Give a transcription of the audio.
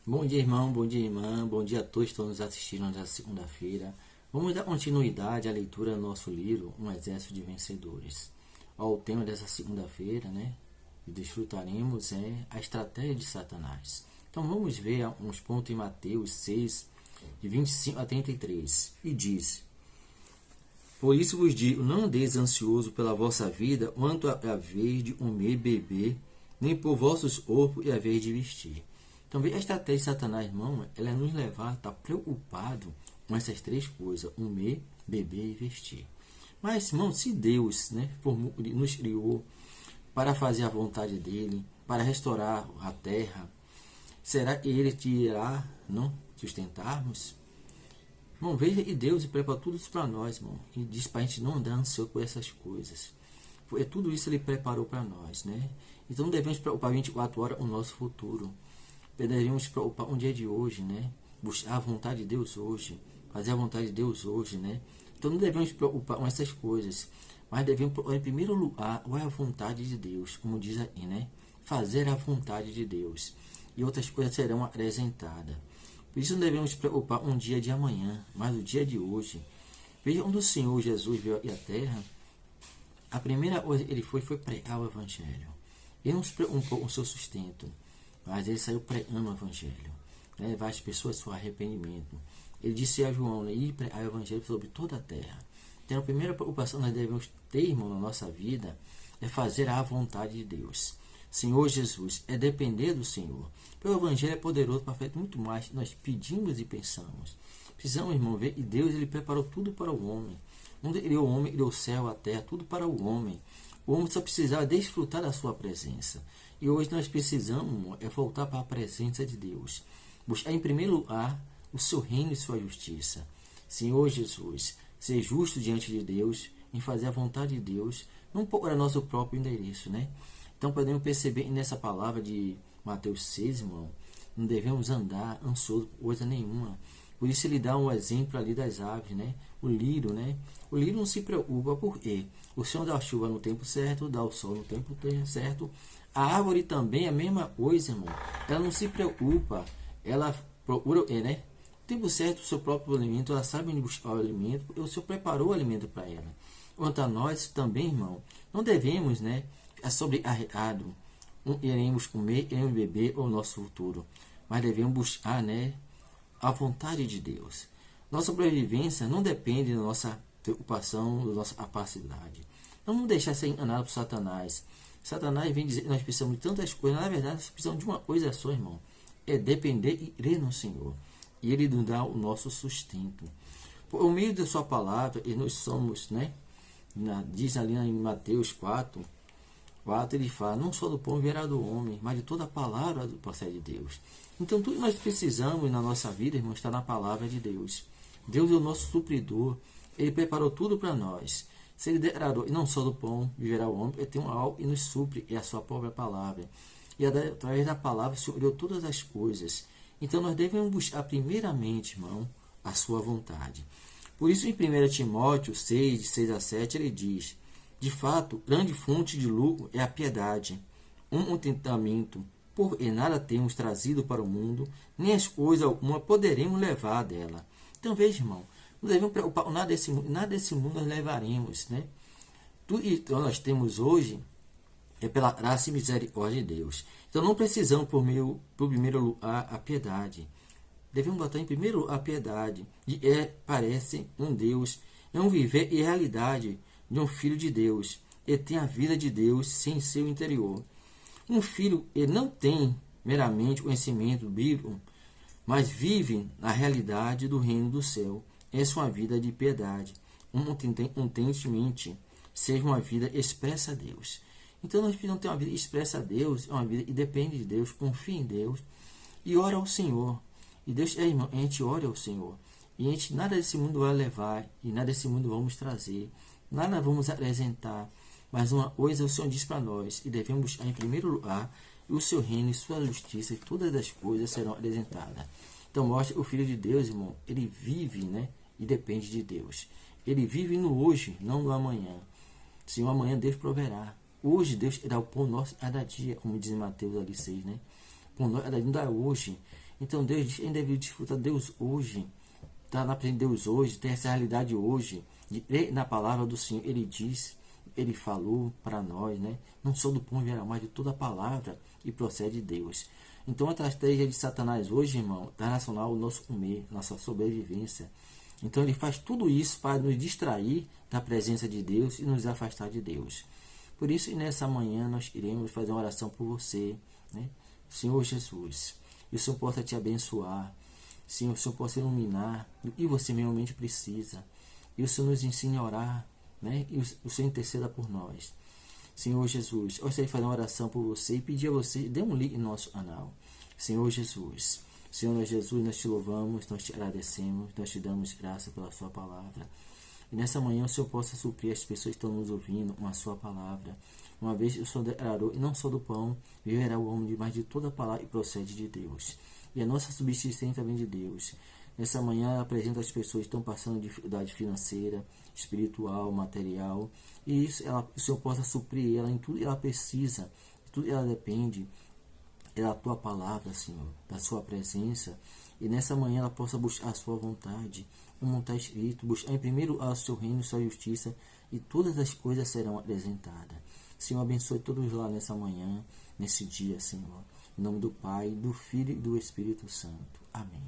Bom dia, irmão, bom dia, irmã, bom dia a todos que estão nos assistindo nesta segunda-feira. Vamos dar continuidade à leitura do nosso livro, Um Exército de Vencedores. O tema dessa segunda-feira, que desfrutaremos é a estratégia de Satanás. Então vamos ver uns pontos em Mateus 6, de 25 a 33. E diz: Por isso vos digo, não andeis ansioso pela vossa vida, quanto a vez de comer e beber, nem por vossos corpos e a vez de vestir. Então, a estratégia de Satanás, irmão, ela é nos levar a estar preocupado com essas três coisas: comer, beber e vestir. Mas, irmão, se Deus nos criou para fazer a vontade dele, para restaurar a terra, será que ele te irá não sustentarmos? Irmão, veja que Deus preparou tudo isso para nós, irmão. E diz para a gente não andar ansioso com essas coisas. Porque tudo isso ele preparou para nós, né? Então não devemos preocupar 24 horas o nosso futuro. Devemos preocupar um dia de hoje, né? Buscar a vontade de Deus hoje. Fazer a vontade de Deus hoje, né? Então não devemos preocupar com essas coisas. Mas devemos procurar em primeiro lugar qual é a vontade de Deus. Como diz aí, né? Fazer a vontade de Deus. E outras coisas serão acrescentadas. Por isso não devemos preocupar um dia de amanhã, mas o dia de hoje. Veja, quando o Senhor Jesus veio aqui à terra, a primeira coisa que ele foi pregar o Evangelho. Ele não se preocupou com o seu sustento, mas ele saiu pregando o Evangelho. Levar as pessoas ao arrependimento. Ele disse a João, ir pregar o Evangelho sobre toda a terra. Então a primeira preocupação que nós devemos ter, irmão, na nossa vida, é fazer a vontade de Deus. Senhor Jesus, é depender do Senhor. O Evangelho é poderoso para fazer muito mais que nós pedimos e pensamos. Precisamos, irmão, ver que Deus ele preparou tudo para o homem. Onde ele criou o homem, criou o céu, a terra, tudo para o homem. O homem só precisava desfrutar da sua presença. E hoje nós precisamos, irmão, voltar para a presença de Deus. Buscar em primeiro lugar o seu reino e sua justiça. Senhor Jesus, ser justo diante de Deus, em fazer a vontade de Deus, não procurar nosso próprio endereço, né? Então podemos perceber nessa palavra de Mateus 6, irmão, não devemos andar ansioso por coisa nenhuma. Por isso ele dá um exemplo ali das aves, né? O lírio, né? O lírio não se preocupa porque o Senhor dá a chuva no tempo certo, dá o sol no tempo certo. A árvore também é a mesma coisa, irmão. Ela não se preocupa, ela procura, né? No tempo certo, o seu próprio alimento, ela sabe onde buscar o alimento, porque o Senhor preparou o alimento para ela. Quanto a nós também, irmão, não devemos, né? Sobrecarregado, iremos comer, iremos beber o nosso futuro, mas devemos buscar, né, a vontade de Deus. Nossa sobrevivência não depende da nossa preocupação, da nossa capacidade. Não nos deixar ser enganado por Satanás. Satanás vem dizer que nós precisamos de tantas coisas. Na verdade, nós precisamos de uma coisa só, irmão: é depender e crer no Senhor, e Ele nos dá o nosso sustento. Por meio da sua palavra, e nós somos, né, diz ali em Mateus 4, ele fala: não só do pão virá do homem, mas de toda a palavra do procede de Deus. Então tudo que nós precisamos na nossa vida, irmão, está na palavra de Deus. Deus é o nosso supridor. Ele preparou tudo para nós. Se ele declarou, e não só do pão viverá o homem, ele tem um algo e nos supre, é a sua própria palavra. E através da palavra o Senhor criou todas as coisas. Então nós devemos buscar primeiramente, irmão, a sua vontade. Por isso em 1 Timóteo 6, de 6 a 7, ele diz: de fato, grande fonte de lucro é a piedade, um contentamento, porque nada temos trazido para o mundo, nem as coisas alguma poderemos levar dela. Então veja, irmão, não devemos preocupar com nada desse mundo nós levaremos, né? Tudo que nós temos hoje é pela graça e misericórdia de Deus. Então não precisamos, por primeiro lugar, a piedade. Devemos botar em primeiro lugar a piedade, e parece um Deus, é um viver e realidade de um filho de Deus. Ele tem a vida de Deus sem seu interior. Um filho, ele não tem meramente conhecimento bíblico, mas vive na realidade do reino do céu. Essa é uma vida de piedade, constantemente, seja uma vida expressa a Deus. Então nós precisamos ter uma vida expressa a Deus, é uma vida que depende de Deus, confia em Deus e ora ao Senhor. E Deus, irmão, a gente ora ao Senhor. E a gente nada desse mundo vai levar, e nada desse mundo vamos trazer. Nada vamos apresentar, mas uma coisa o Senhor diz para nós, e devemos buscar em primeiro lugar o seu reino e sua justiça, e todas as coisas serão apresentadas. Então mostra o Filho de Deus, irmão, ele vive, né, e depende de Deus. Ele vive no hoje, não no amanhã. Se o amanhã Deus proverá. Hoje Deus dá o pão nosso cada dia, como diz em Mateus ali 6, né? O pão nosso ainda hoje. Então Deus ainda deve desfrutar Deus hoje, tá na presença de Deus hoje, ter essa realidade hoje, na palavra do Senhor. Ele diz, ele falou para nós, né? Não só do pão viverá, mas de toda a palavra e procede de Deus. Então a estratégia de Satanás hoje, irmão, está relacionada ao nosso comer, nossa sobrevivência. Então ele faz tudo isso para nos distrair da presença de Deus e nos afastar de Deus. Por isso, nessa manhã, nós iremos fazer uma oração por você, né? Senhor Jesus, que o Senhor possa te abençoar, Senhor, o Senhor possa iluminar o que você realmente precisa. E o Senhor nos ensine a orar, né? E o Senhor interceda por nós. Senhor Jesus, eu gostaria de fazer uma oração por você e pedir a você, dê um like em nosso canal. Senhor Jesus, Senhor Jesus, nós te louvamos, nós te agradecemos, nós te damos graça pela sua palavra. E nessa manhã o Senhor possa suprir as pessoas que estão nos ouvindo com a sua palavra. Uma vez o Senhor declarou, e não só do pão, viverá o homem, mas de toda a palavra e procede de Deus. E a nossa subsistência vem de Deus. Nessa manhã apresenta as pessoas que estão passando dificuldade financeira, espiritual, material. E isso o Senhor possa suprir ela em tudo que ela precisa, tudo que ela depende. É da tua palavra, Senhor, da sua presença. E nessa manhã ela possa buscar a sua vontade, como está escrito, buscar em primeiro o seu reino e sua justiça, e todas as coisas serão acrescentadas. Senhor, abençoe todos lá nessa manhã, nesse dia, Senhor. Em nome do Pai, do Filho e do Espírito Santo. Amém.